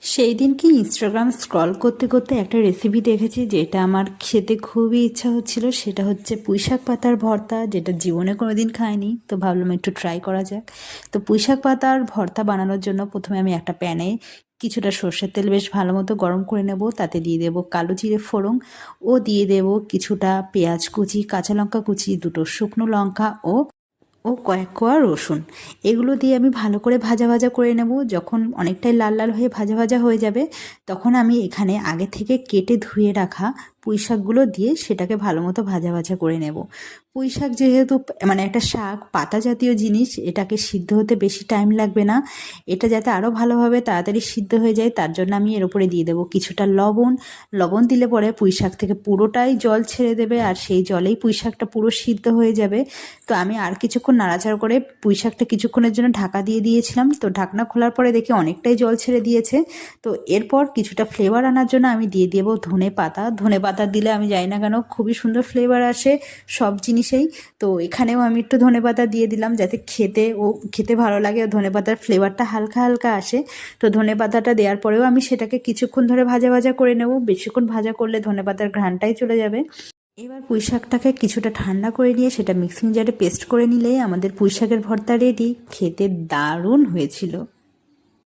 সেই দিন কি ইনস্টাগ্রাম স্ক্রল করতে করতে একটা রেসিপি দেখেছি যেটা আমার খেতে খুবই ইচ্ছা হচ্ছিল। সেটা হচ্ছে পুঁইশাক পাতার ভর্তা, যেটা জীবনে কোনোদিন খাইনি, তো ভাবলাম একটু ট্রাই করা যাক। তো পুঁইশাক পাতার ভর্তা বানানোর জন্য প্রথমে আমি একটা প্যানে কিছুটা সর্ষের তেল বেশ ভালো মতো গরম করে নেব। তাতে দিয়ে দেবো কালো জিরে ফোড়ন ও দিয়ে দেবো কিছুটা পেঁয়াজ কুচি, কাঁচা লঙ্কা কুচি, দুটো শুকনো লঙ্কা ও কয়েক কোয়া রসুন। এগুলো দিয়ে আমি ভালো করে ভাজা ভাজা করে নেব। যখন অনেকটাই লাল লাল হয়ে ভাজা ভাজা হয়ে যাবে, তখন আমি এখানে আগে থেকে কেটে ধুয়ে রাখা পুঁই শাকগুলো দিয়ে সেটাকে ভালো মতো ভাজা ভাজা করে নেব। পুঁই শাক যেহেতু মানে একটা শাক, পাতা জাতীয় জিনিস, এটাকে সিদ্ধ হতে বেশি টাইম লাগবে না। এটা যাতে আরও ভালোভাবে তাড়াতাড়ি সিদ্ধ হয়ে যায়, তার জন্য আমি এর উপরে দিয়ে দেবো কিছুটা লবণ। লবণ দিলে পরে পুঁই শাক থেকে পুরোটাই জল ছেড়ে দেবে, আর সেই জলেই পুঁই শাকটা পুরো সিদ্ধ হয়ে যাবে। তো আমি আর কিছুক্ষণ নাড়াচাড়া করে পুঁই শাকটা কিছুক্ষণের জন্য ঢাকা দিয়ে দিয়েছিলাম। তো ঢাকনা খোলার পরে দেখি অনেকটাই জল ছেড়ে দিয়েছে। তো এরপর কিছুটা ফ্লেভার আনার জন্য আমি দিয়ে দেবো ধনে পাতা। ধনে পাতা দিলে আমি জানি না কেন খুবই সুন্দর ফ্লেভার আসে সব জিনিসেই। তো এখানেও আমি একটু ধনে পাতা দিয়ে দিলাম যাতে খেতে ভালো লাগে, ও ধনে পাতার ফ্লেভারটা হালকা হালকা আসে। তো ধনে পাতাটা দেওয়ার পরেও আমি সেটাকে কিছুক্ষণ ধরে ভাজা ভাজা করে নেব। বেশিক্ষণ ভাজা করলে ধনে পাতার ঘ্রাণটাই চলে যাবে। এবার পুঁই শাকটাকে কিছুটা ঠান্ডা করে নিয়ে সেটা মিক্সিং জারে পেস্ট করে নিলেই আমাদের পুঁই শাকের ভর্তা রেডি। খেতে দারুণ হয়েছিল।